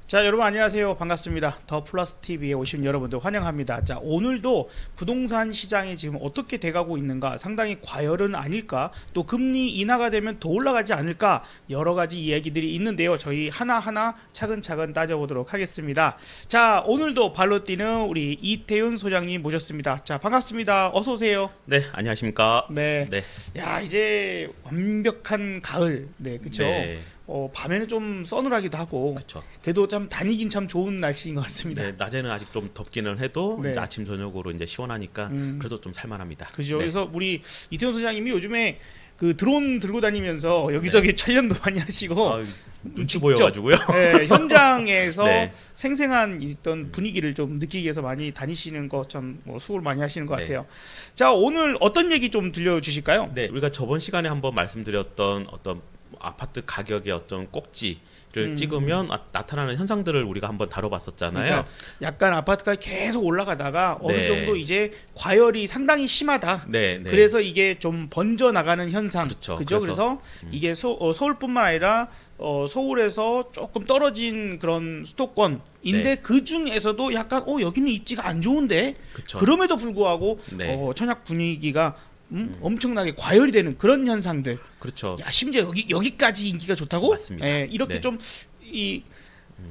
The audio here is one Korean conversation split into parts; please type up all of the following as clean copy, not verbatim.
자, 여러분 안녕하세요. 반갑습니다. 더 플러스 TV에 오신 여러분들 환영합니다. 자, 오늘도 부동산 시장이 지금 어떻게 돼가고 있는가, 상당히 과열은 아닐까, 또 금리 인하가 되면 더 올라가지 않을까, 여러 가지 이야기들이 있는데요. 저희 하나하나 차근차근 따져보도록 하겠습니다. 자, 오늘도 발로 뛰는 우리 이태윤 소장님 모셨습니다. 자, 반갑습니다. 어서 오세요. 네, 안녕하십니까. 네. 네. 야, 이제 완벽한 가을. 네, 그렇죠. 네. 밤에는 좀 서늘하기도 하고, 그렇죠. 그래도 참 다니긴 참 좋은 날씨인 것 같습니다. 네, 낮에는 아직 좀 덥기는 해도 네. 이제 아침 저녁으로 이제 시원하니까 그래도 좀 살만합니다. 그죠. 네. 그래서 우리 이태원 소장님이 요즘에 그 드론 들고 다니면서 여기저기 촬영도 많이 하시고, 아, 눈치 보여가지고요. 네, 현장에서 네. 생생한 있던 분위기를 좀 느끼기 위해서 많이 다니시는 거 참 수고를 많이 하시는 것 네. 같아요. 자, 오늘 어떤 얘기 좀 들려주실까요? 네, 우리가 저번 시간에 한번 말씀드렸던 어떤 아파트 가격의 어떤 꼭지를 찍으면 나타나는 현상들을 우리가 한번 다뤄봤었잖아요. 그러니까 약간 아파트가 계속 올라가다가 어느 네. 정도 이제 과열이 상당히 심하다. 네, 네. 그래서 이게 좀 번져 나가는 현상, 그렇죠. 그죠? 그래서 이게 서울뿐만 아니라 서울에서 조금 떨어진 그런 수도권인데 네. 그 중에서도 약간 여기는 입지가 안 좋은데 그렇죠. 그럼에도 불구하고 네. 청약 분위기가 엄청나게 과열이 되는 그런 현상들. 그렇죠. 야, 심지어 여기까지 인기가 좋다고? 맞습니다. 예, 이렇게 네. 좀 이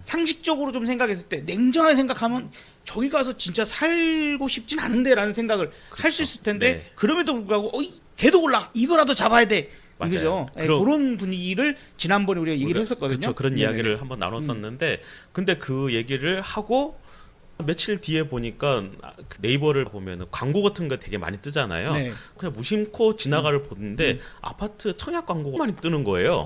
상식적으로 좀 생각했을 때 냉정하게 생각하면 저기 가서 진짜 살고 싶진 않은데라는 생각을 할 수 있을 텐데 네. 그럼에도 불구하고 걔도 올라 이거라도 잡아야 돼. 맞아요. 이거죠. 예, 그럼- 그런 분위기를 지난번에 우리가 얘기를 했었거든요. 그렇죠. 그런 네네. 이야기를 한번 나눴었는데 근데 그 얘기를 하고 며칠 뒤에 보니까 그 네이버를 보면 광고 같은 거 되게 많이 뜨잖아요. 네. 그냥 무심코 지나가를 보는데 아파트 청약 광고가 많이 뜨는 거예요.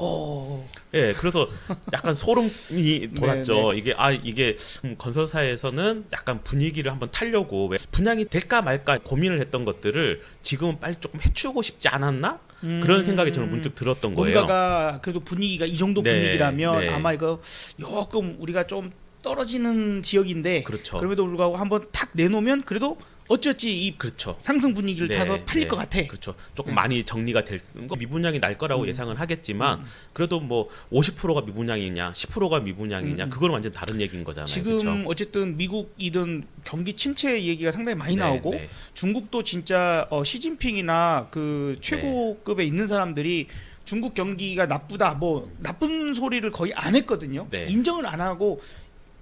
예, 그래서 약간 소름이 돋았죠. 네. 이게 건설사에서는 약간 분위기를 한번 타려고 왜 분양이 될까 말까 고민을 했던 것들을 지금은 빨리 조금 해치우고 싶지 않았나? 그런 생각이 저는 문득 들었던 거예요. 뭔가가 그래도 분위기가 이 정도 네, 분위기라면 네. 아마 이거 조금 우리가 좀 떨어지는 지역인데 그렇죠. 그럼에도 불구하고 한번 탁 내놓으면 그래도 어찌어찌 이 그렇죠. 상승 분위기를 네, 타서 팔릴 네. 것 같아. 그렇죠. 조금 많이 정리가 될 미분양이 날 거라고 예상은 하겠지만 그래도 뭐 50%가 미분양이냐, 10%가 미분양이냐 그건 완전 다른 얘기인 거잖아요. 지금 그렇죠? 어쨌든 미국이든 경기 침체 얘기가 상당히 많이 나오고 네. 중국도 진짜 시진핑이나 그 최고급에 있는 사람들이 중국 경기가 나쁘다 뭐 나쁜 소리를 거의 안 했거든요. 네. 인정을 안 하고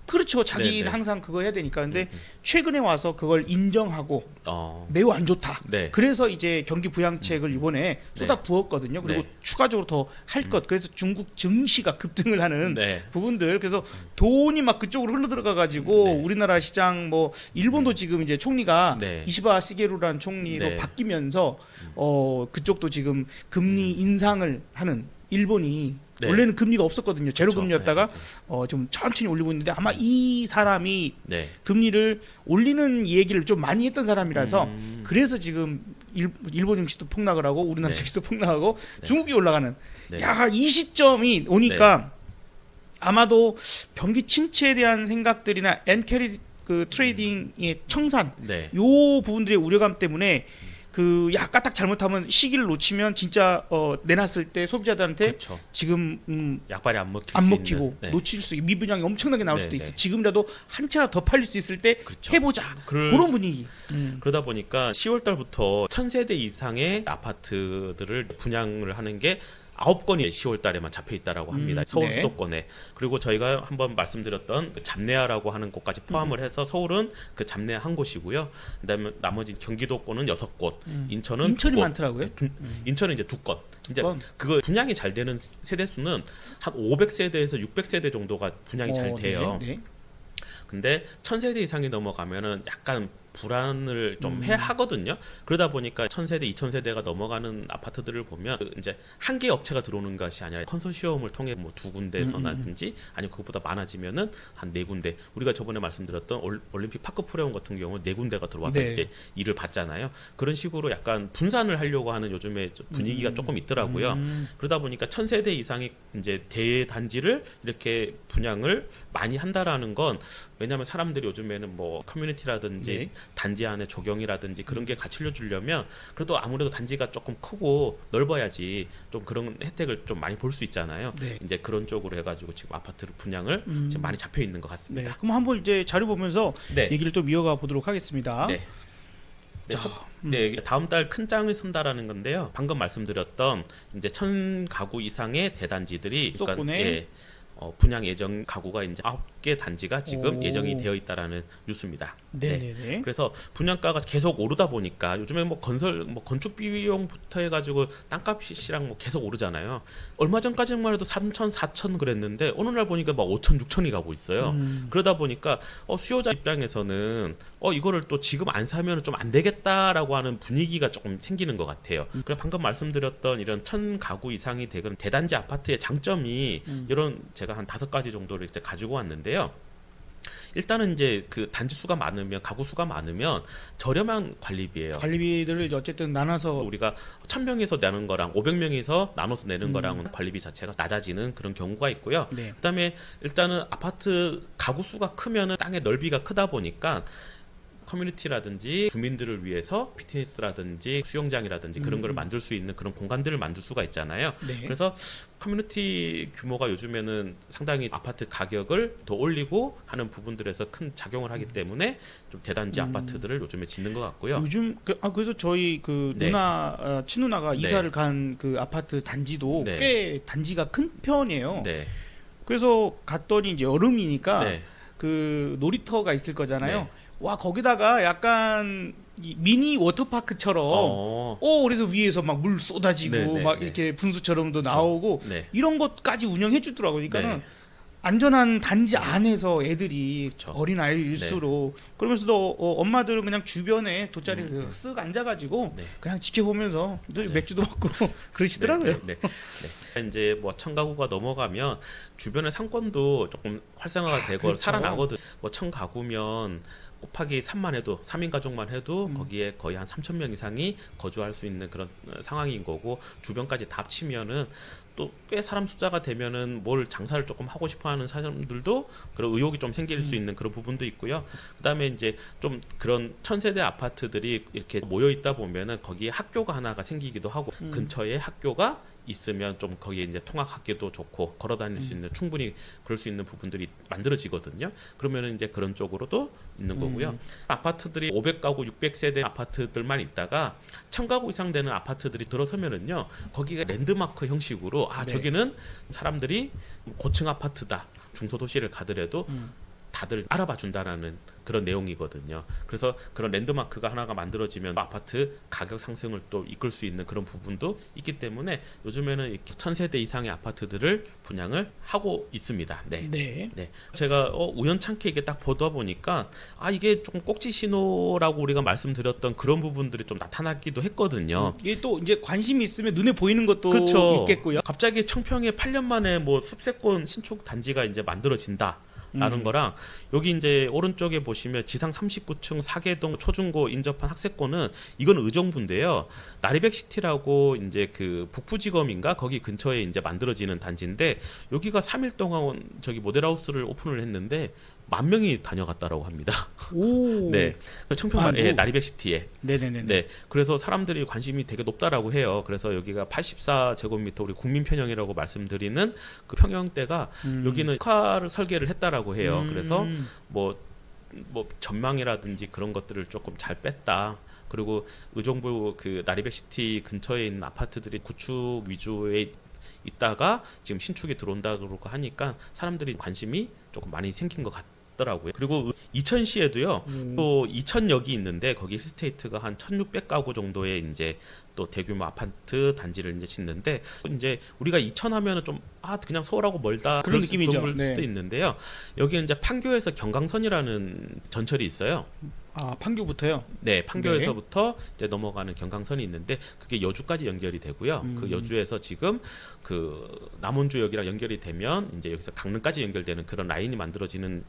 그렇죠. 자기는 네. 항상 그거 해야 되니까. 근데 최근에 와서 그걸 인정하고 어, 매우 안 좋다. 네. 그래서 이제 경기 부양책을 이번에 쏟아 부었거든요. 그리고 네. 추가적으로 더 할 것. 그래서 중국 증시가 급등을 하는 네. 부분들. 그래서 돈이 막 그쪽으로 흘러 들어가 가지고 네. 우리나라 시장 뭐 일본도 지금 이제 총리가 네. 이시바 시게루라는 총리로 네. 바뀌면서 그쪽도 지금 금리 인상을 하는 일본이 네. 원래는 금리가 없었거든요. 제로 그렇죠. 금리였다가 네. 좀 천천히 올리고 있는데 아마 이 사람이 네. 금리를 올리는 얘기를 좀 많이 했던 사람이라서 그래서 지금 일본 증시도 폭락을 하고 우리나라 네. 증시도 폭락하고 네. 중국이 올라가는 네. 야, 이 시점이 오니까 아마도 경기 침체에 대한 생각들이나 엔캐리 그 트레이딩의 청산 네. 요 부분들의 우려감 때문에 그 까딱 잘못하면 시기를 놓치면 진짜 내놨을 때 소비자들한테 그렇죠. 지금 약발이 안 먹힐 안 수 먹히고 있는. 네. 놓칠 수 있고 미분양이 엄청나게 나올 네, 수도 있어. 네. 지금이라도 한 차나 더 팔릴 수 있을 때 그렇죠. 해보자. 그런 분위기. 그러다 보니까 10월 달부터 1000세대 이상의 아파트들을 분양을 하는 게 9건이 10월 달에만 잡혀 있다라고 합니다. 서울 네. 수도권에. 그리고 저희가 한번 말씀드렸던 그 잡내야라고 하는 곳까지 포함을 해서 서울은 그 잡내야 한 곳이고요. 그다음에 나머지 경기도권은 6곳, 인천은 인천이 2곳. 많더라고요. 인천은 이제 2건. 이제 건. 그거 분양이 잘 되는 세대 수는 한 500세대에서 600세대 정도가 분양이 잘 돼요. 네, 네. 근데 1000세대 이상이 넘어가면은 약간 불안을 좀 해야 하거든요. 그러다 보니까 1000세대, 2000세대가 넘어가는 아파트들을 보면 이제 한 개의 업체가 들어오는 것이 아니라 컨소시엄을 통해 뭐 2군데서라든지 아니면 그것보다 많아지면은 한 4군데. 우리가 저번에 말씀드렸던 올림픽 파크 프레온 같은 경우 4군데가 들어와서 네. 이제 일을 받잖아요. 그런 식으로 약간 분산을 하려고 하는 요즘에 분위기가 조금 있더라고요. 그러다 보니까 1000세대 이상의 이제 대단지를 이렇게 분양을 많이 한다라는 건 왜냐하면 사람들이 요즘에는 뭐 커뮤니티라든지 네. 단지 안에 조경이라든지 그런 게 갖추려 주려면 그래도 아무래도 단지가 조금 크고 넓어야지 좀 그런 혜택을 좀 많이 볼 수 있잖아요. 네. 이제 그런 쪽으로 해가지고 지금 아파트 분양을 지금 많이 잡혀 있는 것 네. 같습니다. 그럼 한번 이제 자료 보면서 네. 얘기를 좀 이어가 보도록 하겠습니다. 네. 네, 자, 네, 다음 달 큰 장을 쓴다라는 건데요. 방금 말씀드렸던 이제 1,000가구 이상의 대단지들이 수도권에 분양 예정 가구가 이제 9개 단지가 지금 오. 예정이 되어 있다라는 뉴스입니다. 네. 네네네. 그래서 분양가가 계속 오르다 보니까 요즘에 뭐 건축 비용부터 해가지고 땅값이랑 뭐 계속 오르잖아요. 얼마 전까지만 해도 3천, 4천 그랬는데 어느 날 보니까 막 5천, 6천이 가고 있어요. 그러다 보니까 수요자 입장에서는 이거를 또 지금 안 사면 좀 안 되겠다라고 하는 분위기가 조금 생기는 것 같아요. 그래 방금 말씀드렸던 이런 1,000가구 이상이 되는 대단지 아파트의 장점이 이런 제가 한 5가지 정도를 이제 가지고 왔는데요. 일단은 이제 그 단지 수가 많으면 가구 수가 많으면 저렴한 관리비예요. 관리비들을 이제 어쨌든 나눠서 우리가 1,000명에서 내는 거랑 500명에서 나눠서 내는 거랑은 관리비 자체가 낮아지는 그런 경우가 있고요. 네. 그다음에 일단은 아파트 가구 수가 크면은 땅의 넓이가 크다 보니까 커뮤니티라든지 주민들을 위해서 피트니스라든지 수영장이라든지 그런 걸 만들 수 있는 그런 공간들을 만들 수가 있잖아요. 네. 그래서 커뮤니티 규모가 요즘에는 상당히 아파트 가격을 더 올리고 하는 부분들에서 큰 작용을 하기 때문에 좀 대단지 아파트들을 요즘에 짓는 것 같고요. 요즘 그래서 저희 그 네. 누나 친누나가 네. 이사를 간 그 아파트 단지도 네. 꽤 단지가 큰 편이에요. 네. 그래서 갔더니 이제 여름이니까 네. 그 놀이터가 있을 거잖아요. 네. 와 거기다가 약간 이 미니 워터파크처럼 그래서 위에서 막 물 쏟아지고 네, 네, 막 네. 이렇게 분수처럼도 나오고 네. 이런 것까지 운영해 주더라고요. 그러니까는 네. 안전한 단지 안에서 애들이 그쵸. 어린 아이일수록 그러면서도 엄마들은 그냥 주변에 돗자리에서 쓱 앉아가지고 네. 그냥 지켜보면서 또 맞아요. 맥주도 먹고 그러시더라고요. 네, 네, 네. 이제 뭐 1,000가구가 넘어가면 주변의 상권도 조금 활성화가 되고 그렇죠. 살아나거든. 뭐 1,000가구면 곱하기 3만 해도 3인 가족만 해도 거기에 거의 한 3,000명 이상이 거주할 수 있는 그런 상황인 거고 주변까지 다 합치면은 또 꽤 사람 숫자가 되면은 뭘 장사를 조금 하고 싶어하는 사람들도 그런 의욕이 좀 생길 수 있는 그런 부분도 있고요. 그다음에 이제 좀 그런 1,000세대 아파트들이 이렇게 모여 있다 보면은 거기에 학교가 하나가 생기기도 하고 근처에 학교가 있으면 좀 거기에 이제 통학하기도 좋고 걸어 다닐 수 있는 충분히 그럴 수 있는 부분들이 만들어지거든요. 그러면은 이제 그런 쪽으로도 있는 거고요. 아파트들이 500가구, 600세대 아파트들만 있다가 1,000가구 이상 되는 아파트들이 들어서면은요. 거기가 랜드마크 형식으로 네. 저기는 사람들이 고층 아파트다. 중소도시를 가더라도 다들 알아봐 준다라는 그런 내용이거든요. 그래서 그런 랜드마크가 하나가 만들어지면 아파트 가격 상승을 또 이끌 수 있는 그런 부분도 있기 때문에 요즘에는 1,000세대 이상의 아파트들을 분양을 하고 있습니다. 네. 네. 네. 제가 우연찮게 이게 딱 보다 보니까 이게 조금 꼭지 신호라고 우리가 말씀드렸던 그런 부분들이 좀 나타나기도 했거든요. 이게 또 이제 관심이 있으면 눈에 보이는 것도 그렇죠. 있겠고요. 갑자기 청평에 8년 만에 뭐 숲세권 신축 단지가 이제 만들어진다. 라는 거랑 여기 이제 오른쪽에 보시면 지상 39층 사계동 초중고 인접한 학세권은 이건 의정부인데요. 나리백시티라고 이제 그 북부지검인가 거기 근처에 이제 만들어지는 단지인데 여기가 3일 동안 저기 모델하우스를 오픈을 했는데 10,000명이 다녀갔다라고 합니다. 오. 네, 청평 뭐. 나리백시티에. 네네네. 네, 그래서 사람들이 관심이 되게 높다라고 해요. 그래서 여기가 84제곱미터 우리 국민 편형이라고 말씀드리는 그 평형대가 여기는 특화를 설계를 했다라고 해요. 그래서 뭐 전망이라든지 그런 것들을 조금 잘 뺐다. 그리고 의정부 그 나리백시티 근처에 있는 아파트들이 구축 위주의 있다가 지금 신축이 들어온다고 하니까 사람들이 관심이 조금 많이 생긴 것 같더라고요. 그리고 이천시에도요. 또 이천역이 있는데 거기 스테이트가 한 1,600가구 정도의 이제 또 대규모 아파트 단지를 이제 짓는데 이제 우리가 이천 하면은 좀 그냥 서울하고 멀다 그런 느낌이죠. 그럴 수도 있는데요. 여기 이제 판교에서 경강선이라는 전철이 있어요. 판교부터요? 네, 판교에서부터 이제 넘어가는 경강선이 있는데 그게 여주까지 연결이 되고요. 그 여주에서 지금 그 남원주역이랑 연결이 되면 이제 여기서 강릉까지 연결되는 그런 라인이 만들어지는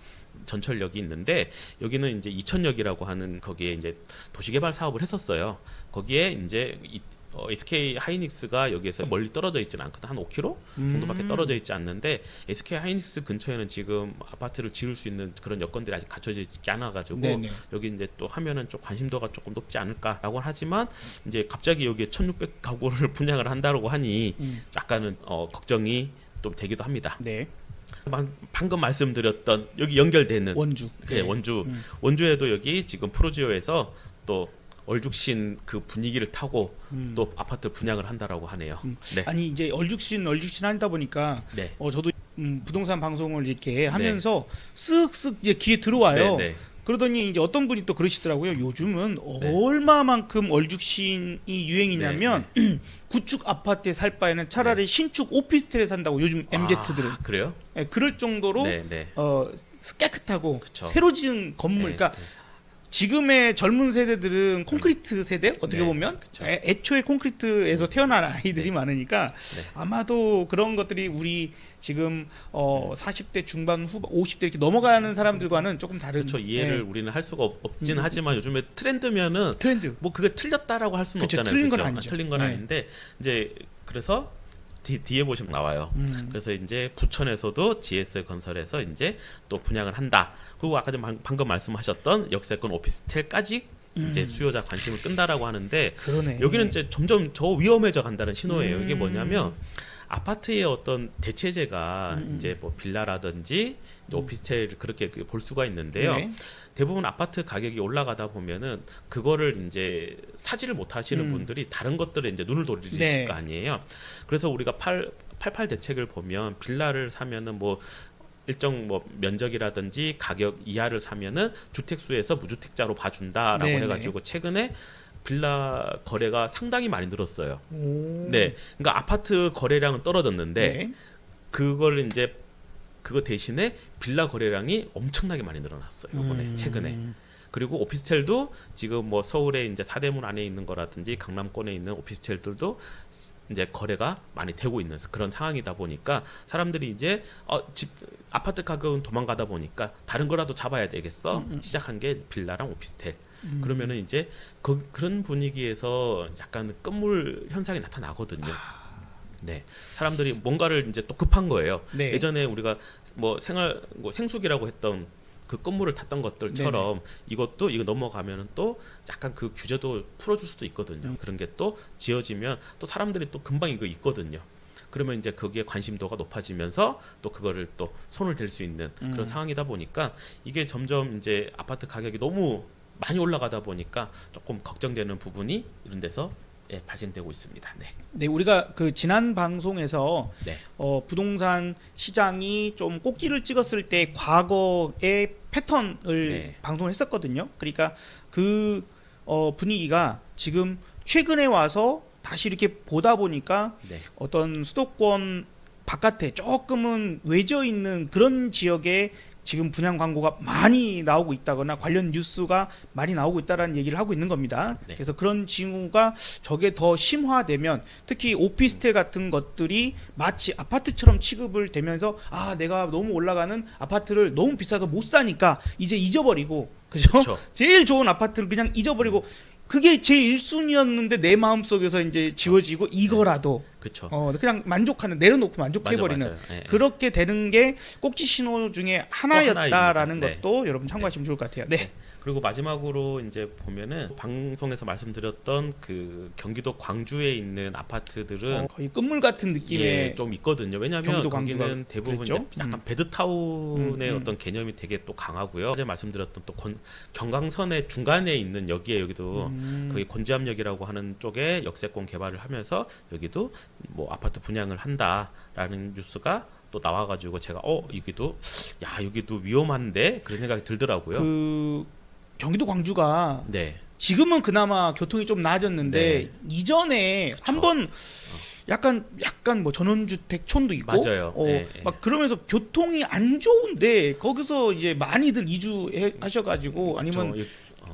전철역이 있는데 여기는 이제 이천역이라고 하는 거기에 이제 도시개발 사업을 했었어요. 거기에 이제 SK 하이닉스가 여기에서 멀리 떨어져 있지는 않거든. 한 5km 정도밖에 떨어져 있지 않는데 SK 하이닉스 근처에는 지금 아파트를 지을 수 있는 그런 여건들이 아직 갖춰져 있지 않아 가지고 네네. 여기 이제 또 하면은 좀 관심도가 조금 높지 않을까라고 하지만 이제 갑자기 여기에 1,600가구를 분양을 한다고 하니 약간은 걱정이 좀 되기도 합니다. 네. 방금 말씀드렸던 여기 연결되는 원주. 네, 원주에도 여기 지금 프로지오에서 또 얼죽신 그 분위기를 타고 또 아파트 분양을 한다라고 하네요. 네. 아니 이제 얼죽신 하다 보니까 네. 저도 부동산 방송을 이렇게 하면서 쓱쓱 이제 귀에 들어와요. 네, 네. 그러더니 이제 어떤 분이 또 그러시더라고요. 요즘은 네. 얼마만큼 얼죽신이 유행이냐면 구축 아파트에 살 바에는 차라리 신축 오피스텔에 산다고 요즘 MZ들은. 그래요? 네, 그럴 정도로 네, 네. 깨끗하고 그쵸. 새로 지은 건물. 네, 그러니까 지금의 젊은 세대들은 콘크리트 세대 어떻게 네, 보면 그쵸. 애초에 콘크리트에서 태어난 아이들이 많으니까 아마도 그런 것들이 우리 지금 40대 중반 후반 50대 이렇게 넘어가는 사람들과는 조금 다른 그렇죠. 이해를 우리는 할 수가 없지는 하지만 요즘에 트렌드면은 트렌드. 뭐 그게 틀렸다라고 할 수는 그쵸, 없잖아요. 틀린 건 그죠? 아니죠. 틀린 건 네. 아닌데 이제 그래서 뒤에 보시면 나와요. 그래서 이제 부천에서도 GS 건설에서 이제 또 분양을 한다. 그리고 아까 좀 방금 말씀하셨던 역세권 오피스텔까지 이제 수요자 관심을 끈다라고 하는데 그러네. 여기는 이제 점점 더 위험해져 간다는 신호예요. 이게 뭐냐면 아파트의 어떤 대체제가 이제 뭐 빌라라든지 이제 오피스텔 그렇게 볼 수가 있는데요. 네. 대부분 아파트 가격이 올라가다 보면은 그거를 이제 사지를 못 하시는 분들이 다른 것들에 이제 눈을 돌리실 네. 거 아니에요. 그래서 우리가 88 대책을 보면 빌라를 사면은 뭐 일정 뭐 면적이라든지 가격 이하를 사면은 주택수에서 무주택자로 봐준다라고 네네. 해가지고 최근에 빌라 거래가 상당히 많이 늘었어요. 오. 네, 그러니까 아파트 거래량은 떨어졌는데 네. 그걸 이제 그거 대신에 빌라 거래량이 엄청나게 많이 늘어났어요. 이번에 최근에. 그리고 오피스텔도 지금 뭐 서울에 이제 사대문 안에 있는 거라든지 강남권에 있는 오피스텔들도 이제 거래가 많이 되고 있는 그런 상황이다 보니까 사람들이 이제 아파트 가격은 도망가다 보니까 다른 거라도 잡아야 되겠어. 시작한 게 빌라랑 오피스텔. 그러면은 이제 그런 분위기에서 약간 끝물 현상이 나타나거든요. 네, 사람들이 뭔가를 이제 또 급한 거예요. 네. 예전에 우리가 뭐 생수기라고 했던 그 건물을 탔던 것들처럼 이것도 이거 넘어가면은 또 약간 그 규제도 풀어줄 수도 있거든요. 그런 게 또 지어지면 또 사람들이 또 금방 이거 있거든요. 그러면 이제 거기에 관심도가 높아지면서 또 그거를 또 손을 댈 수 있는 그런 상황이다 보니까 이게 점점 이제 아파트 가격이 너무 많이 올라가다 보니까 조금 걱정되는 부분이 이런 데서 발생되고 있습니다. 네. 네, 우리가 그 지난 방송에서 네. 부동산 시장이 좀 꼭지를 찍었을 때 과거의 패턴을 네. 방송을 했었거든요. 그러니까 그 분위기가 지금 최근에 와서 다시 이렇게 보다 보니까 네. 어떤 수도권 바깥에 조금은 외져 있는 그런 지역에 지금 분양 광고가 많이 나오고 있다거나 관련 뉴스가 많이 나오고 있다라는 얘기를 하고 있는 겁니다. 네. 그래서 그런 징후가 저게 더 심화되면 특히 오피스텔 같은 것들이 마치 아파트처럼 취급을 되면서 내가 너무 올라가는 아파트를 너무 비싸서 못 사니까 이제 잊어버리고 그죠? 그쵸. 제일 좋은 아파트를 그냥 잊어버리고 그게 제 1순위였는데 내 마음속에서 이제 지워지고 이거라도 그렇죠. 그냥 만족하는 내려놓고 만족해버리는 맞아요. 예, 예. 그렇게 되는 게 꼭지 신호 중에 하나였다라는 네. 것도 여러분 참고하시면 좋을 것 같아요. 네. 그리고 마지막으로 이제 보면은 방송에서 말씀드렸던 그 경기도 광주에 있는 아파트들은 거의 끝물 같은 느낌의 좀 있거든요. 왜냐하면 경기도 거기는 광주가 대부분 그랬죠? 이제 약간 베드타운의 어떤 개념이 되게 또 강하고요. 어제 말씀드렸던 또 경강선의 중간에 있는 여기도 거기 권지암역이라고 하는 쪽에 역세권 개발을 하면서 여기도 뭐 아파트 분양을 한다라는 뉴스가 또 나와가지고 제가 여기도 위험한데 그런 생각이 들더라고요. 그 경기도 광주가 네. 지금은 그나마 교통이 좀 나아졌는데 네. 이전에 그쵸. 한번 약간 뭐 전원주택촌도 있고 맞아요. 막 그러면서 교통이 안 좋은데 거기서 이제 많이들 이주하셔가지고 아니면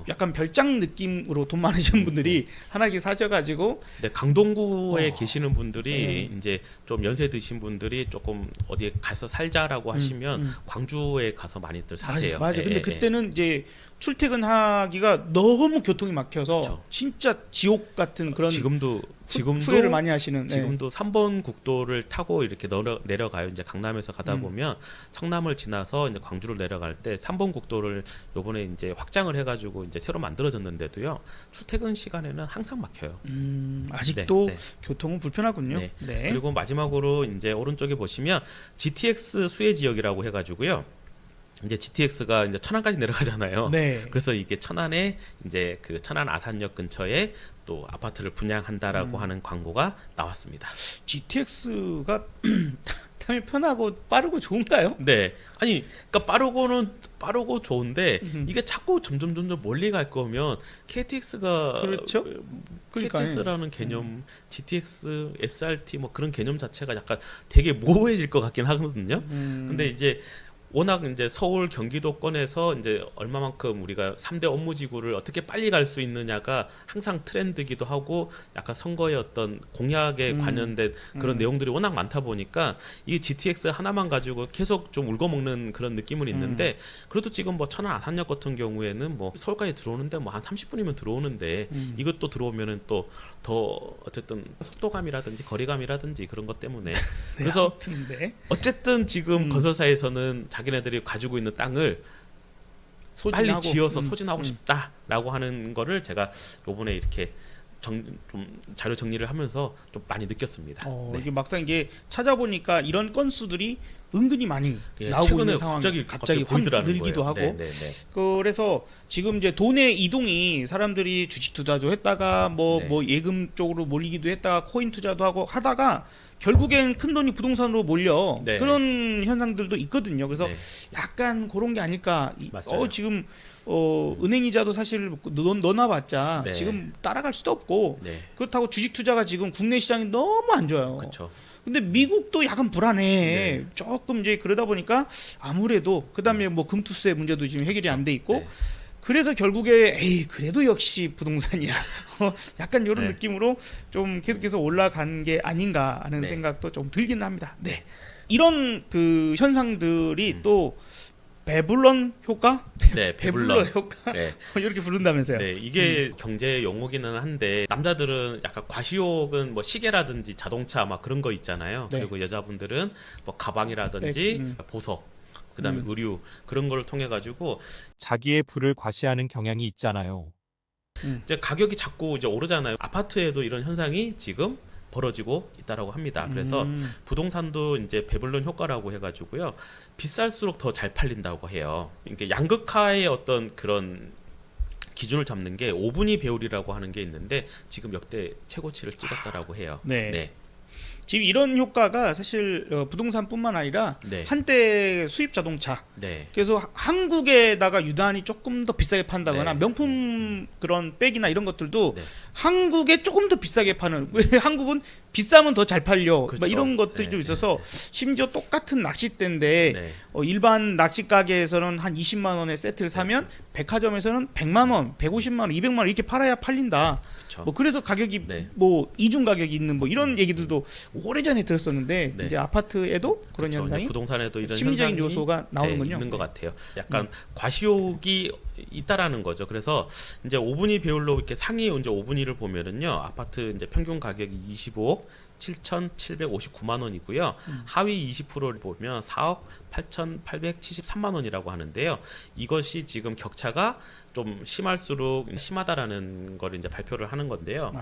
약간 별장 느낌으로 돈 많으신 분들이 하나씩 사셔가지고 네, 강동구에 계시는 분들이 이제 좀 연세 드신 분들이 조금 어디에 가서 살자라고 하시면 광주에 가서 많이들 사세요. 맞아. 근데 그때는 이제 출퇴근하기가 너무 교통이 막혀서 그쵸. 진짜 지옥 같은 그런 지금도 지금도 후회를 많이 하시는. 네. 지금도 3번 국도를 타고 이렇게 내려가요. 이제 강남에서 가다 보면 성남을 지나서 이제 광주를 내려갈 때 3번 국도를 요번에 이제 확장을 해가지고 이제 새로 만들어졌는데도요. 출퇴근 시간에는 항상 막혀요. 아직도 네, 네. 교통은 불편하군요. 네. 네. 그리고 마지막으로 이제 오른쪽에 보시면 GTX 수혜 지역이라고 해가지고요. 이제 GTX가 이제 천안까지 내려가잖아요. 네. 그래서 이게 천안에 이제 그 천안 아산역 근처에 또 아파트를 분양한다라고 하는 광고가 나왔습니다. GTX가 타면 편하고 빠르고 좋은가요? 네, 아니, 그러니까 빠르고 좋은데 이게 자꾸 점점 멀리 갈 거면 KTX가 그렇죠. 그러니까요. KTX라는 개념, GTX, SRT 뭐 그런 개념 자체가 약간 되게 모호해질 것 같긴 하거든요. 근데 이제 워낙 이제 서울 경기도권에서 이제 얼마만큼 우리가 3대 업무지구를 어떻게 빨리 갈 수 있느냐가 항상 트렌드기도 하고 약간 선거의 어떤 공약에 관련된 그런 내용들이 워낙 많다 보니까 이 GTX 하나만 가지고 계속 좀 울거먹는 그런 느낌은 있는데 그래도 지금 뭐 천안 아산역 같은 경우에는 뭐 서울까지 들어오는데 뭐 한 30분이면 들어오는데 이것도 들어오면은 또 더 어쨌든 속도감이라든지 거리감이라든지 그런 것 때문에 그래서 아무튼 네. 어쨌든 지금 건설사에서는 자기네들이 가지고 있는 땅을 빨리 소진하고. 지어서 소진하고 싶다라고 하는 거를 제가 요번에 이렇게 좀 자료 정리를 하면서 좀 많이 느꼈습니다. 네. 이게 막상 이게 찾아보니까 이런 건수들이 은근히 많이 예, 나오고 최근에 있는 상황, 갑자기 확 보이더라는 늘기도 거예요. 하고. 네, 네, 네. 그래서 지금 이제 돈의 이동이 사람들이 주식 투자도 했다가 뭐 네. 예금 쪽으로 몰리기도 했다가 코인 투자도 하고 하다가 결국엔 큰 돈이 부동산으로 몰려 네. 그런 현상들도 있거든요. 그래서 네. 약간 그런 게 아닐까. 맞아요. 지금 은행 이자도 사실 넣어놔봤자 네. 지금 따라갈 수도 없고 네. 그렇다고 주식 투자가 지금 국내 시장이 너무 안 좋아요. 그렇죠. 근데 미국도 약간 불안해. 네. 조금 이제 그러다 보니까 아무래도 그다음에 뭐 금투세 문제도 지금 해결이 안 돼 있고 네. 그래서 결국에 그래도 역시 부동산이야. 약간 이런 네. 느낌으로 좀 계속해서 올라간 게 아닌가 하는 네. 생각도 좀 들긴 합니다. 네. 이런 그 현상들이 또 배불런 효과? 네, 배불러 배불러. 효과? 네. 이렇게 부른다면서요. 네, 이게 경제 용어기는 한데 남자들은 약간 과시욕은 뭐 시계라든지 자동차 막 그런 거 있잖아요. 네. 그리고 여자분들은 뭐 가방이라든지 보석, 그다음에 의류 그런 걸 통해 가지고 자기의 부를 과시하는 경향이 있잖아요. 이제 가격이 자꾸 이제 오르잖아요. 아파트에도 이런 현상이 지금 벌어지고 있다라고 합니다. 그래서 부동산도 이제 배불런 효과라고 해가지고요. 비쌀수록 더 잘 팔린다고 해요. 이게 양극화의 어떤 그런 기준을 잡는 게 오분위 배율이라고 하는 게 있는데 지금 역대 최고치를 찍었다라고 해요. 네. 네. 지금 이런 효과가 사실 부동산뿐만 아니라 네. 한때 수입 자동차 네. 그래서 한국에다가 유난히 조금 더 비싸게 판다거나 네. 명품 그런 백이나 이런 것들도 네. 한국에 조금 더 비싸게 파는 왜 한국은 비싸면 더 잘 팔려 그렇죠. 막 이런 것들이 네, 좀 네, 있어서 심지어 똑같은 낚싯대인데 네. 일반 낚시 가게에서는 한 20만 원에 세트를 사면 백화점에서는 100만 원, 150만 원, 200만 원 이렇게 팔아야 팔린다. 그렇죠. 뭐 그래서 가격이 네. 뭐 이중 가격이 있는 뭐 이런 얘기들도 오래전에 들었었는데 네. 이제 아파트에도 그런 그렇죠. 현상이 부동산에도 이런 심리적인 현상이 요소가 나오는군요. 있는 것 같아요. 약간 과시욕이 있다라는 거죠. 그래서 이제 5분위 배율로 이렇게 상위 이제 5분위를 보면은요, 아파트 이제 평균 가격이 25억 7,759만 원이고요. 하위 20%를 보면 4억 8,873만 원이라고 하는데요. 이것이 지금 격차가 좀 심할수록 심하다라는 걸 이제 발표를 하는 건데요.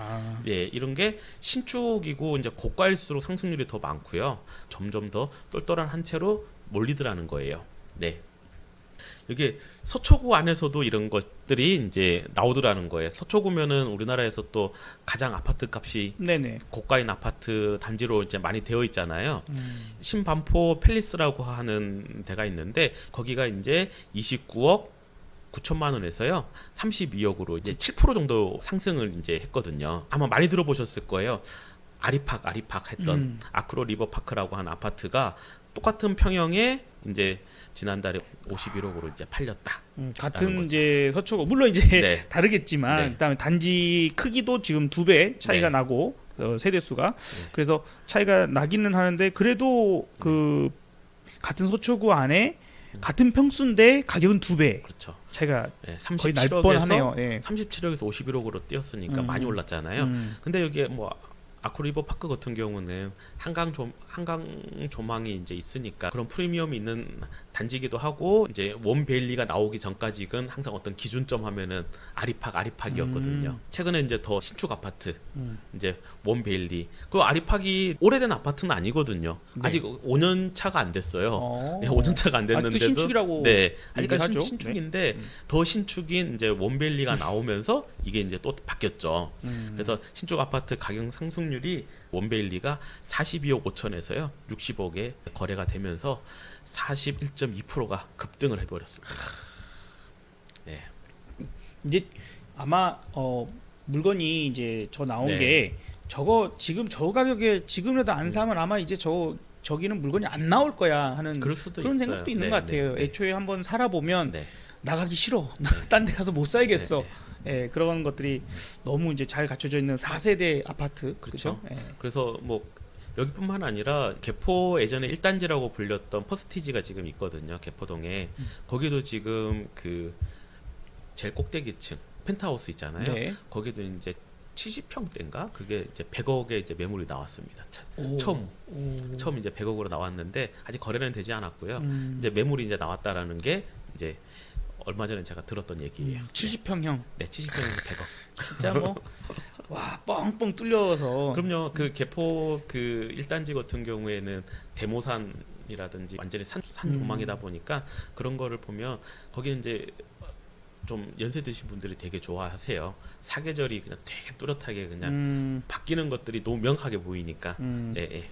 예, 이런 게 신축이고 이제 고가일수록 상승률이 더 많고요. 점점 더 똘똘한 한 채로 몰리더라는 거예요. 네. 이게 서초구 안에서도 이런 것들이 이제 나오더라는 거예요. 서초구면은 우리나라에서 또 가장 아파트 값이 네네. 고가인 아파트 단지로 이제 많이 되어 있잖아요. 신반포 팰리스라고 하는 데가 있는데 거기가 이제 29억 9천만 원에서요 32억으로 이제 7% 정도 상승을 이제 했거든요. 아마 많이 들어보셨을 거예요. 아리팍 했던 아크로 리버파크라고 하는 아파트가 똑같은 평형에 이제 지난달에 51억으로 이제 팔렸다. 같은 거죠. 이제 서초구 물론 이제 네. 다르겠지만 네. 그다음에 단지 크기도 지금 2배 차이가 네. 나고 세대수가 그래서 차이가 나기는 하는데 그래도 그 같은 서초구 안에 같은 평수인데 가격은 2배 그렇죠. 차이가 네, 거의 날 뻔하네요. 37억에서 예. 37억에서 51억으로 뛰었으니까 많이 올랐잖아요. 음. 근데 여기에 뭐 아크리버 파크 같은 경우는 한강 조망이 이제 있으니까 그런 프리미엄이 있는 단지이기도 하고 이제 원베일리가 나오기 전까지는 항상 어떤 기준점 하면은 아리팍이었거든요. 최근에 이제 더 신축 아파트 이제 원베일리 그리고 아리팍이 오래된 아파트는 아니거든요. 네. 아직 5년 차가 안 됐어요. 어. 네, 5년 차가 안 아직도 됐는데도 신축이라고 네, 아직까지 얘기하죠. 신축인데 더 신축인 이제 원베일리가 나오면서 이게 이제 또 바뀌었죠. 그래서 신축 아파트 가격 상승률이 원베일리가 42억 5천에서요 60억에 거래가 되면서 41.2%가 급등을 해버렸습니다. 네, 이제 아마 물건이 이제 저 나온 네. 게 저거 지금 저 가격에 지금이라도 안 사면 아마 이제 저기는 물건이 안 나올 거야 하는 그럴 수도 그런 있어요. 생각도 있는 네, 것 같아요. 네, 네. 애초에 한번 살아보면 네. 나가기 싫어. 딴 데 가서 못 살겠어. 네, 예, 그런 것들이 너무 이제 잘 갖춰져 있는 4세대 아파트. 그렇죠. 그렇죠? 예. 그래서 뭐 여기뿐만 아니라 개포 예전에 1단지라고 불렸던 퍼스티지가 지금 있거든요. 개포동에 거기도 지금 그 제일 꼭대기층 펜트하우스 있잖아요. 네. 거기도 이제 70평대인가 그게 이제 100억에 이제 매물이 나왔습니다. 오. 처음 오. 이제 100억으로 나왔는데 아직 거래는 되지 않았고요. 음. 이제 매물이 이제 나왔다라는 게 이제 얼마 전에 제가 들었던 얘기예요. 70평형. 네, 70평에서 100억. 진짜 뭐 와, 뻥뻥 뚫려서 그럼요. 그 개포 그 1단지 같은 경우에는 대모산이라든지 완전히 산 조망이다 보니까 그런 거를 보면 거기는 이제 좀 연세 드신 분들이 되게 좋아하세요. 사계절이 그냥 되게 뚜렷하게 그냥 바뀌는 것들이 너무 명확하게 보이니까. 예, 예.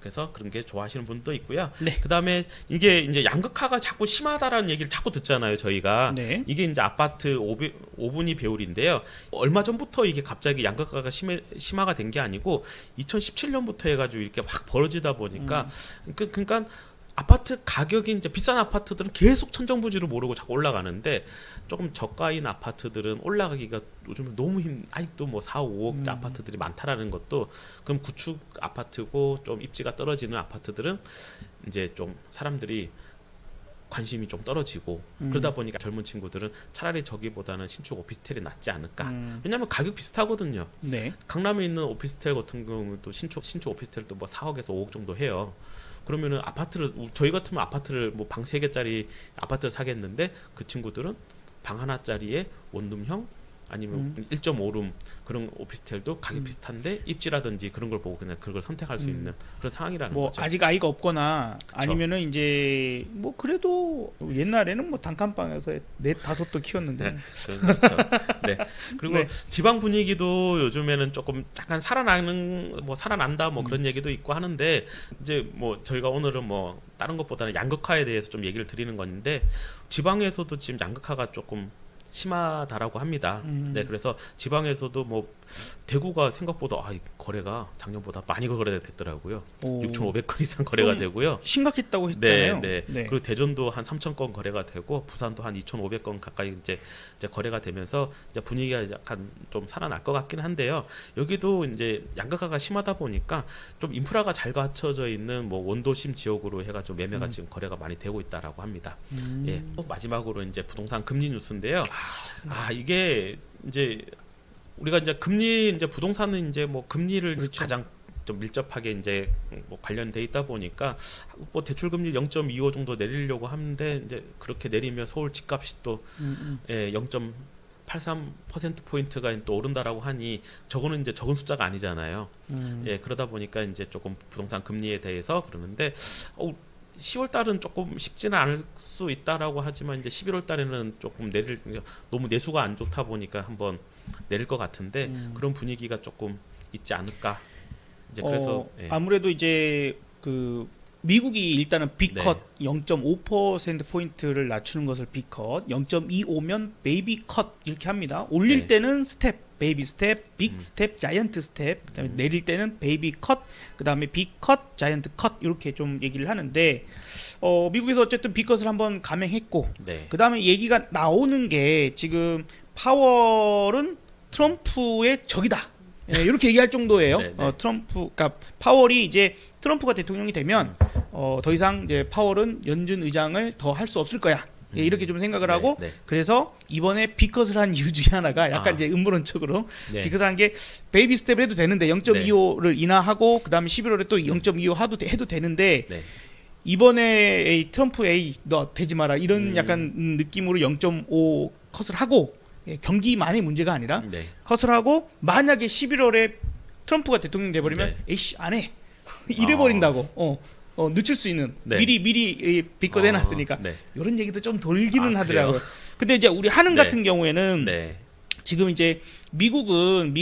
그래서 그런 게 좋아하시는 분도 있고요. 네. 그다음에 이게 이제 양극화가 자꾸 심하다라는 얘기를 자꾸 듣잖아요, 저희가. 네. 이게 이제 아파트 5분위 배율인데요. 얼마 전부터 이게 갑자기 양극화가 심화가 된 게 아니고 2017년부터 해가지고 이렇게 막 벌어지다 보니까 그러니까 아파트 가격이 이제 비싼 아파트들은 계속 천정부지로 모르고 자꾸 올라가는데 조금 저가인 아파트들은 올라가기가 요즘 너무 아직도 뭐 4, 5억 아파트들이 많다라는 것도 그럼 구축 아파트고 좀 입지가 떨어지는 아파트들은 이제 좀 사람들이 관심이 좀 떨어지고 그러다 보니까 젊은 친구들은 차라리 저기보다는 신축 오피스텔이 낫지 않을까. 왜냐하면 가격 비슷하거든요. 네. 강남에 있는 오피스텔 같은 경우도 신축 오피스텔도 뭐 4억에서 5억 정도 해요. 그러면은 아파트를 저희 같으면 아파트를 뭐 방 3개짜리 아파트를 사겠는데 그 친구들은 방 하나짜리에 원룸형 아니면 1.5룸 그런 오피스텔도 가격 비슷한데 입지라든지 그런 걸 보고 그냥 그걸 선택할 수 있는 그런 상황이라는 뭐 거죠. 아직 아이가 없거나 그쵸. 아니면은 이제 뭐 그래도 옛날에는 뭐 단칸방에서 4-5도 키웠는데 그렇죠. 네. 그리고 네. 지방 분위기도 요즘에는 조금 약간 살아난다 뭐 그런 얘기도 있고 하는데 이제 뭐 저희가 오늘은 뭐 다른 것보다는 양극화에 대해서 좀 얘기를 드리는 건데 지방에서도 지금 양극화가 조금 심하다라고 합니다. 네, 그래서 지방에서도 뭐 대구가 생각보다 거래가 작년보다 많이 거래됐더라고요. 오. 6,500건 이상 거래가 좀 되고요. 심각했다고 네, 했잖아요. 네. 그리고 대전도 한 3,000건 거래가 되고 부산도 한 2,500건 가까이 이제 거래가 되면서 이제 분위기가 약간 좀 살아날 것 같긴 한데요. 여기도 이제 양극화가 심하다 보니까 좀 인프라가 잘 갖춰져 있는 뭐 원도심 지역으로 해가지고 매매가 지금 거래가 많이 되고 있다라고 합니다. 예. 또 마지막으로 이제 부동산 금리 뉴스인데요. 이게 이제 우리가 이제 금리 이제 부동산은 이제 뭐 금리를 그렇죠. 가장 좀 밀접하게 이제 뭐 관련돼 있다 보니까 뭐 대출 금리 0.25 정도 내리려고 하는데 이제 그렇게 내리면 서울 집값이 또 0.83% 포인트가 또 오른다라고 하니 저거는 이제 적은 숫자가 아니잖아요. 예, 그러다 보니까 이제 조금 부동산 금리에 대해서 그러는데 10월 달은 조금 쉽지는 않을 수 있다라고 하지만 이제 11월 달에는 조금 너무 내수가 안 좋다 보니까 한번 내릴 것 같은데 그런 분위기가 조금 있지 않을까. 이제 그래서 예. 아무래도 이제 그 미국이 일단은 B컷 0.5% 포인트를 낮추는 것을 B컷, 0.25면 베이비 컷 이렇게 합니다. 올릴 네. 때는 스텝, 베이비 스텝, 빅 스텝, 자이언트 스텝, 그다음에 내릴 때는 베이비 컷, 그다음에 B컷, 자이언트 컷 이렇게 좀 얘기를 하는데 미국에서 어쨌든 B컷을 한번 감행했고 네. 그다음에 얘기가 나오는 게 지금 파월은 트럼프의 적이다. 예, 이렇게 얘기할 정도예요. 네, 네. 그러니까 파월이 이제 트럼프가 대통령이 되면 더 이상 이제 파월은 연준 의장을 더 할 수 없을 거야. 예, 이렇게 좀 생각을 하고 네. 그래서 이번에 비컷을 한 이유 중에 하나가 약간 이제 음모론적으로 네. 비컷을 한 게 베이비 스텝을 해도 되는데 0.25를 인하하고 그다음에 11월에 또 0.25 해도 되는데 네. 이번에 트럼프 너 되지 마라 이런 약간 느낌으로 0.5 컷을 하고 경기만의 문제가 아니라 네. 컷을 하고 만약에 11월에 트럼프가 대통령 돼버리면 네. 에이씨 안 해 이래 버린다고 늦출 수 있는 네. 미리 비껏 해놨으니까 네. 이런 얘기도 좀 돌기는 아, 하더라고요. 그래요? 근데 이제 우리 한은 네. 같은 경우에는 네. 지금 이제 미국은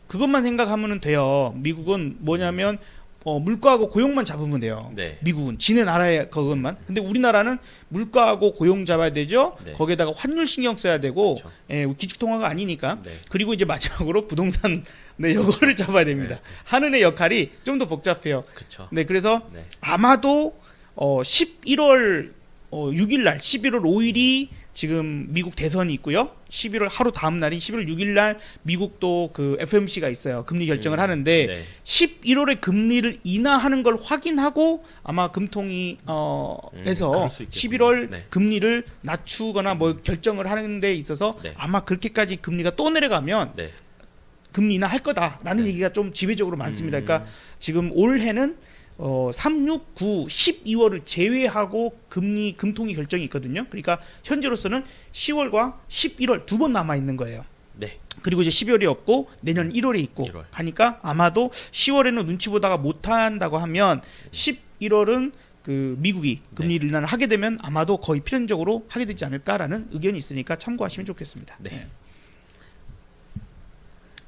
그것만 생각하면 돼요. 미국은 뭐냐면 물가하고 고용만 잡으면 돼요. 네. 미국은 지네 나라의 그것만. 근데 우리나라는 물가하고 고용 잡아야 되죠. 네. 거기에다가 환율 신경 써야 되고 그렇죠. 기축통화가 아니니까. 네. 그리고 이제 마지막으로 부동산 요거를 잡아야 됩니다. 한은의 역할이 좀 더 복잡해요. 그렇죠. 네, 그래서 네. 아마도 11월 6일 날 11월 5일이 지금 미국 대선이 있고요. 11월 하루 다음 날인 11월 6일 날 미국도 그 FOMC가 있어요. 금리 결정을 하는데 네. 11월에 금리를 인하하는 걸 확인하고 아마 금통위 에서 그럴 수 있겠군요. 11월 네. 금리를 낮추거나 뭐 결정을 하는 데 있어서 네. 아마 그렇게까지 금리가 또 내려가면 네. 금리 인하할 거다라는 네. 얘기가 좀 지배적으로 많습니다. 그러니까 지금 올해는 3, 6, 9, 12월을 제외하고 금통위 결정이 있거든요. 그러니까 현재로서는 10월과 11월 두 번 남아 있는 거예요. 네. 그리고 이제 12월이 없고 내년 1월에 있고 1월. 하니까 아마도 10월에는 눈치 보다가 못 한다고 하면 11월은 그 미국이 금리 인하를 하게 되면 아마도 거의 필연적으로 하게 되지 않을까라는 의견이 있으니까 참고하시면 좋겠습니다. 네.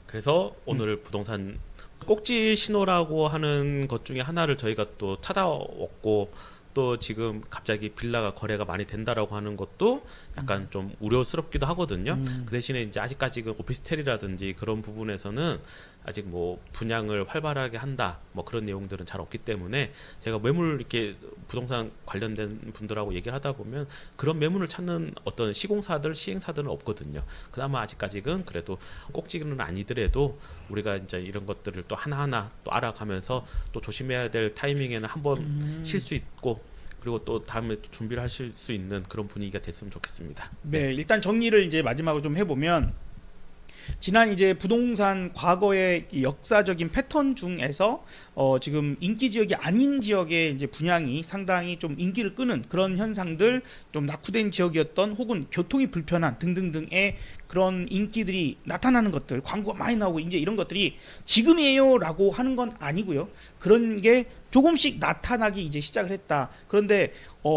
그래서 오늘 부동산 꼭지 신호라고 하는 것 중에 하나를 저희가 또 찾아왔고 또 지금 갑자기 빌라가 거래가 많이 된다라고 하는 것도 약간 좀 우려스럽기도 하거든요. 그 대신에 이제 아직까지 그 오피스텔이라든지 그런 부분에서는 아직 뭐 분양을 활발하게 한다 뭐 그런 내용들은 잘 없기 때문에 제가 매물 이렇게 부동산 관련된 분들하고 얘기를 하다 보면 그런 매물을 찾는 어떤 시공사들 시행사들은 없거든요. 그나마 아직까지는 그래도 꼭지는 아니더라도 우리가 이제 이런 것들을 또 하나하나 또 알아가면서 또 조심해야 될 타이밍에는 한번 쉴 수 있고 그리고 또 다음에 또 준비를 하실 수 있는 그런 분위기가 됐으면 좋겠습니다. 네, 일단 정리를 이제 마지막으로 좀 해보면 지난 이제 부동산 과거의 이 역사적인 패턴 중에서 지금 인기 지역이 아닌 지역의 이제 분양이 상당히 좀 인기를 끄는 그런 현상들, 좀 낙후된 지역이었던 혹은 교통이 불편한 등등등의 그런 인기들이 나타나는 것들, 광고가 많이 나오고 이제 이런 것들이 지금이에요라고 하는 건 아니고요. 그런 게 조금씩 나타나기 이제 시작을 했다. 그런데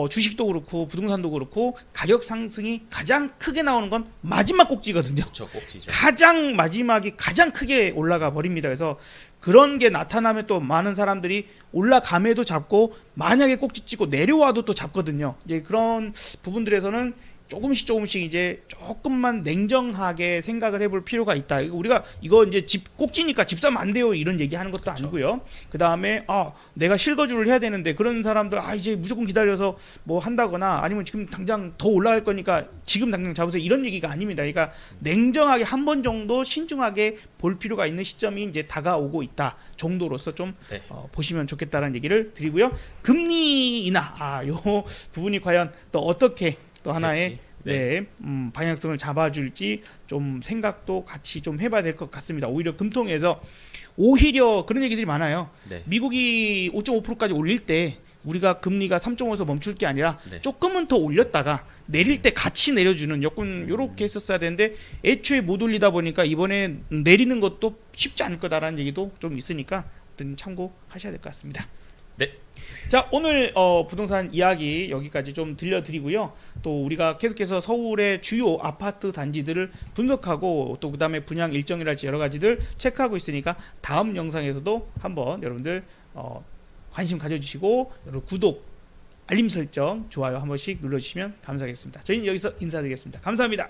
주식도 그렇고 부동산도 그렇고 가격 상승이 가장 크게 나오는 건 마지막 꼭지거든요. 그렇죠, 꼭지죠. 가장 마지막이 가장 크게 올라가 버립니다. 그래서 그런 게 나타나면 또 많은 사람들이 올라감에도 잡고 만약에 꼭지 찍고 내려와도 또 잡거든요. 이제 그런 부분들에서는 조금씩 이제 조금만 냉정하게 생각을 해볼 필요가 있다. 우리가 이거 이제 집 꼭지니까 집 사면 안 돼요 이런 얘기하는 것도 그렇죠. 아니고요. 그 다음에 내가 실거주를 해야 되는데 그런 사람들 이제 무조건 기다려서 뭐 한다거나 아니면 지금 당장 더 올라갈 거니까 지금 당장 잡으세요 이런 얘기가 아닙니다. 그러니까 냉정하게 한 번 정도 신중하게 볼 필요가 있는 시점이 이제 다가오고 있다 정도로서 좀 네. 보시면 좋겠다는 얘기를 드리고요. 금리 인하 요 부분이 과연 또 어떻게 또 하나의 방향성을 잡아줄지 좀 생각도 같이 좀 해봐야 될 것 같습니다. 오히려 금통에서 오히려 그런 얘기들이 많아요. 네. 미국이 5.5%까지 올릴 때 우리가 금리가 3.5에서 멈출 게 아니라 네. 조금은 더 올렸다가 내릴 때 같이 내려주는 요건 요렇게 했었어야 되는데 애초에 못 올리다 보니까 이번에 내리는 것도 쉽지 않을 거다라는 얘기도 좀 있으니까 참고하셔야 될 것 같습니다. 네. 자, 오늘 부동산 이야기 여기까지 좀 들려드리고요. 또 우리가 계속해서 서울의 주요 아파트 단지들을 분석하고 또 그다음에 분양 일정이랄지 여러 가지들 체크하고 있으니까 다음 영상에서도 한번 여러분들 관심 가져주시고 여러분 구독, 알림 설정, 좋아요 한 번씩 눌러주시면 감사하겠습니다. 저희는 여기서 인사드리겠습니다. 감사합니다.